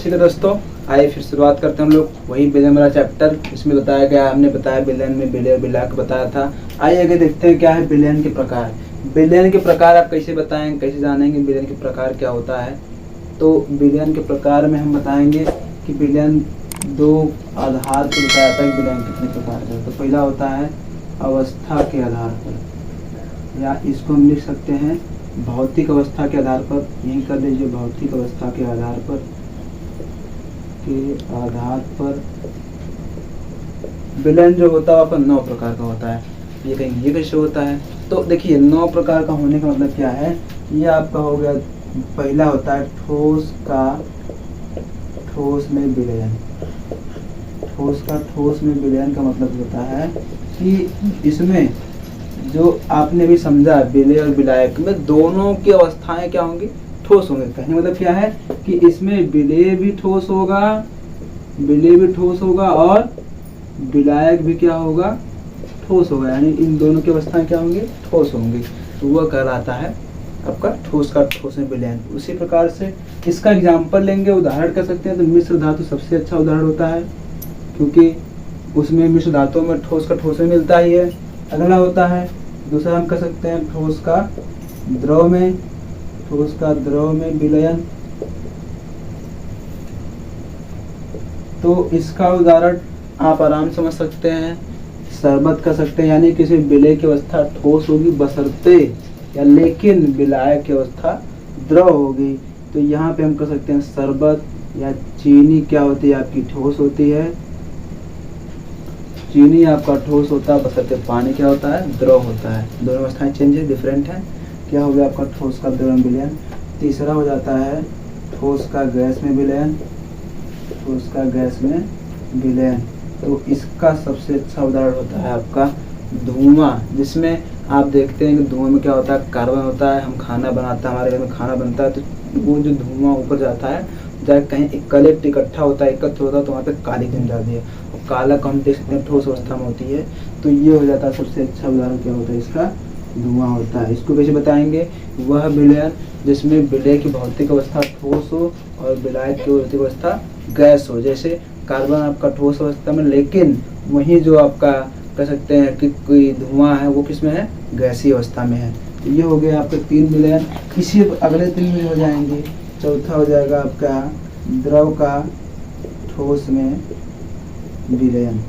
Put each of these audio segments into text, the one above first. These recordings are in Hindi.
ठीक है दोस्तों, आइए फिर शुरुआत करते हैं हम लोग वही विलयन वाला चैप्टर। इसमें बताया गया, हमने बताया विलयन में विलय और विलायक बताया था। आइए आगे देखते हैं क्या है विलयन के प्रकार। विलयन के प्रकार आप कैसे बताएंगे, कैसे जानेंगे विलयन के प्रकार क्या होता है। तो विलयन के प्रकार में हम बताएंगे कि विलयन दो आधार पर बताया जाता है। विलयन कितने प्रकार का, तो पहला होता है अवस्था के आधार पर, या इसको हम लिख सकते हैं भौतिक अवस्था के आधार पर। यही कर लीजिए, भौतिक अवस्था के आधार पर विलयन जो होता है अपन 9 प्रकार का होता है। ये कहेंगे ये कैसे होता है, तो देखिए 9 प्रकार का होने का मतलब क्या है। ये आपका हो गया, पहला होता है ठोस में विलयन। ठोस में विलयन का मतलब होता है कि इसमें जो आपने भी समझा विलय और विलायक में दोनों की अवस्थाएं क्या होंगी, ठोस होंगे। कहने मतलब क्या है कि इसमें विलय भी ठोस होगा और विलायक भी क्या होगा, ठोस होगा। यानी इन दोनों की अवस्थाएं क्या होंगी, ठोस होंगी। तो वह कहलाता है आपका ठोस में विलयन। उसी प्रकार से इसका एग्जाम्पल लेंगे, उदाहरण कर सकते हैं। तो मिश्र धातु सबसे अच्छा उदाहरण होता है, क्योंकि उसमें मिश्र धातुओं में ठोस में मिलता ही है। अगला होता है, दूसरा हम कर सकते हैं ठोस का द्रव में विलयन। तो इसका उदाहरण आप आराम समझ सकते हैं, शरबत कर सकते हैं। यानी किसी विलय की अवस्था ठोस होगी बशर्ते या लेकिन विलायक की अवस्था द्रव होगी। तो यहाँ पे हम कर सकते हैं शरबत या चीनी क्या होती है, आपकी ठोस होती है। चीनी आपका ठोस होता है बशर्ते पानी क्या होता है, द्रव होता है। दोनों अवस्थाएं चेंज है, डिफरेंट है। क्या हो गया आपका ठोस का द्रव में विलयन। तीसरा हो जाता है ठोस का गैस में विलयन। तो इसका सबसे अच्छा उदाहरण होता है आपका धुआं, जिसमें आप देखते हैं कि धुआं में क्या होता है, कार्बन होता है। हम खाना बनाते हैं, हमारे घर में खाना बनता है, तो वो जो धुआं ऊपर जाता है, जब कहीं कलेक्ट इकट्ठा होता है, एकत्र होता है, तो वहाँ पे काली जम जाती है। और काला को हम देख सकते हैं ठोस अवस्था में होती है। तो ये हो जाता है सबसे अच्छा उदाहरण क्या होता है, इसका धुआं होता है। इसको कैसे बताएंगे, वह विलयन जिसमें विलय की भौतिक अवस्था ठोस हो और विलायक की भौतिक अवस्था गैस हो। जैसे कार्बन आपका ठोस अवस्था में, लेकिन वही जो आपका कह सकते हैं कि कोई धुआं है वो किस में है, गैसीय अवस्था में है। तो ये हो गया आपके 3 विलयन। इसी अगले 3 में हो जाएंगे। चौथा हो जाएगा आपका द्रव का ठोस में विलयन।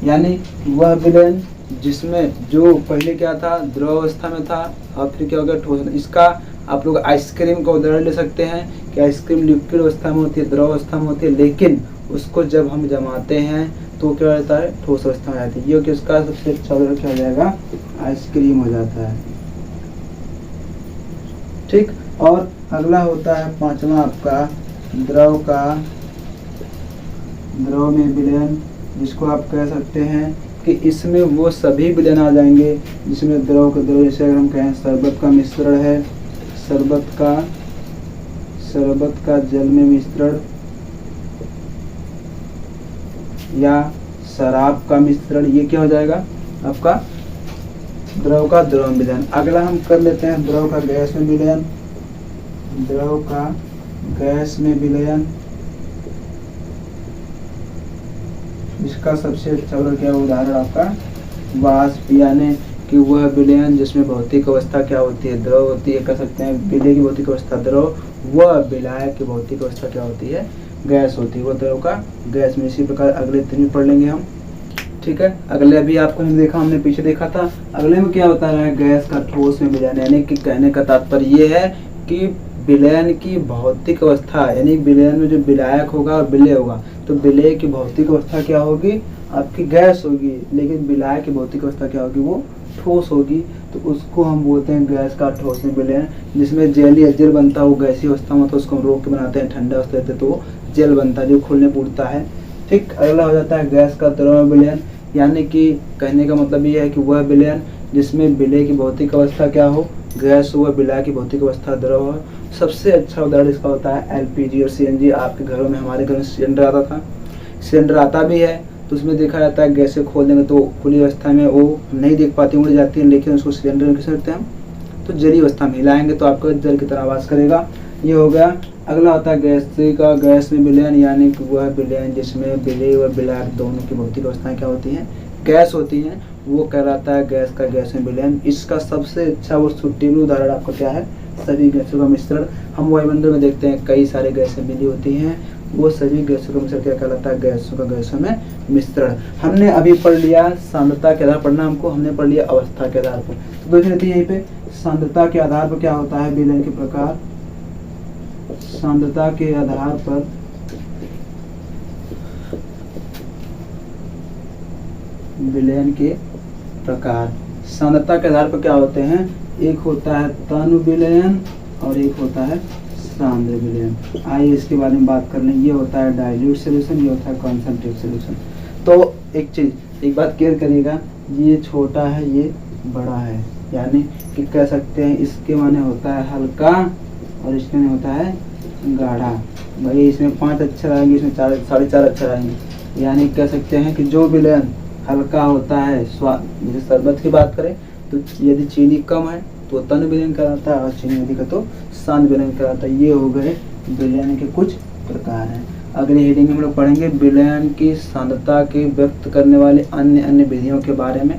यानी वह विलयन जिसमें जो पहले क्या था, द्रव अवस्था में था और फिर क्या हो गया, ठोस। इसका आप लोग आइसक्रीम का उदाहरण ले सकते हैं कि आइसक्रीम लिक्विड अवस्था में होती है, द्रव अवस्था में होती है, लेकिन उसको जब हम जमाते हैं तो क्या होता है, ठोस अवस्था में आती है। ये कि उसका सबसे अच्छा उदाहरण क्या हो जाएगा, आइसक्रीम हो जाता है। ठीक। और अगला होता है 5वां आपका द्रव में विलयन, जिसको आप कह सकते हैं कि इसमें वो सभी विलयन आ जाएंगे जिसमें द्रव का द्रव। जैसे अगर हम कहें शरबत का मिश्रण है, शरबत का जल में मिश्रण, या शराब का मिश्रण, ये क्या हो जाएगा आपका द्रव का द्रव में विलयन। अगला हम कर लेते हैं द्रव का गैस में विलयन। इसका सबसे अच्छा उदाहरण आपका वाष्प, यानी कि वह विलयन जिसमें भौतिक अवस्था क्या होती है, द्रव होती है। कह सकते हैं विलय की भौतिक अवस्था द्रव, वह विलायक की भौतिक अवस्था क्या होती है, गैस होती है। वो द्रव का गैस में। इसी प्रकार अगले 3 पढ़ लेंगे हम। ठीक है। अगले अभी आपको हमने पीछे देखा था। अगले में क्या होता है, गैस का ठोस में विलयन। यानी कि कहने का तात्पर्य ये है कि विलयन की भौतिक अवस्था, यानी विलयन में जो विलायक होगा और विलय होगा, तो विलय की भौतिक अवस्था क्या होगी, आपकी गैस होगी, लेकिन विलायक की भौतिक अवस्था क्या होगी, वो ठोस होगी। तो उसको हम बोलते हैं गैस का ठोस में विलयन। जिसमें जेल बनता है, वो गैसीय अवस्था में, तो उसको हम रोक के बनाते हैं, ठंडा अवस्था देते तो वो जेल बनता है जो खुलने फूटता है। ठीक। अगला हो जाता है गैस का द्रव में विलयन। यानी कि कहने का मतलब ये है कि वह विलयन जिसमें विलय की भौतिक अवस्था क्या हो, गैस हो, विलय की भौतिक अवस्था द्रव हो। सबसे अच्छा उदाहरण इसका होता है एलपीजी और सीएनजी। आपके घरों में, हमारे घर में सिलेंडर आता था, सिलेंडर आता भी है, तो उसमें देखा जाता है गैस से खोल देंगे तो खुली अवस्था में वो नहीं देख पाती, उड़ जाती है, लेकिन उसको सिलेंडर में कैसे रखते हैं हम, तो उसको जलीय अवस्था में हिलाएंगे तो आपको जल की तरह आवाज करेगा। ये हो गया। अगला होता है गैसीय गैस में विलयन, यानी कि वह विलयन जिसमें विलेय व विलायक दोनों की भौतिक अवस्थाएं क्या होती हैं, गैस होती हैं, वो कहलाता है गैस का गैस में विलयन। इसका सबसे अच्छा और सुटील उदाहरण आपका क्या है, सभी गैसों का मिश्रण। हम वायुमंडल में देखते हैं कई सारे गैसें मिली होती हैं, वो सभी गैसों का मिश्रण क्या कहलाता है, गैसों का गैसों में मिश्रण। हमने अभी पढ़ लिया सांद्रता के आधार पर, पढ़ना हमको, हमने पढ़ लिया अवस्था के आधार पर। तो देख लेते हैं यहीं पे सांद्रता के आधार पर क्या होता है, विलयन के प्रकार। सांद्रता के आधार पर विलयन के प्रकार, सांद्रता के आधार पर क्या होते हैं, एक होता है तनु विलयन और एक होता है सांद्र विलयन। आइए इसके बारे में बात कर लें। ये होता है डाइल्यूट सॉल्यूशन, ये होता है कॉन्सेंट्रेट सॉल्यूशन। तो एक चीज, एक बात क्लियर करिएगा, ये छोटा है ये बड़ा है, यानी कि कह सकते हैं इसके माने होता है हल्का और इसके माने होता है गाढ़ा। भाई इसमें 5 अक्षर आएंगे, इसमें 4.5 अक्षर आएंगे, यानी कह सकते हैं कि जो विलयन हल्का होता है, स्वाद, जैसे शरबत की बात करें तो यदि चीनी कम है तो तन विलयन कराता है और चीनी अधिक है तो सांद्र विलयन कराता है। ये हो गए विलयन के कुछ प्रकार हैं। अगली हेडिंग में हम लोग पढ़ेंगे विलयन की सांद्रता के व्यक्त करने वाले अन्य विधियों के बारे में।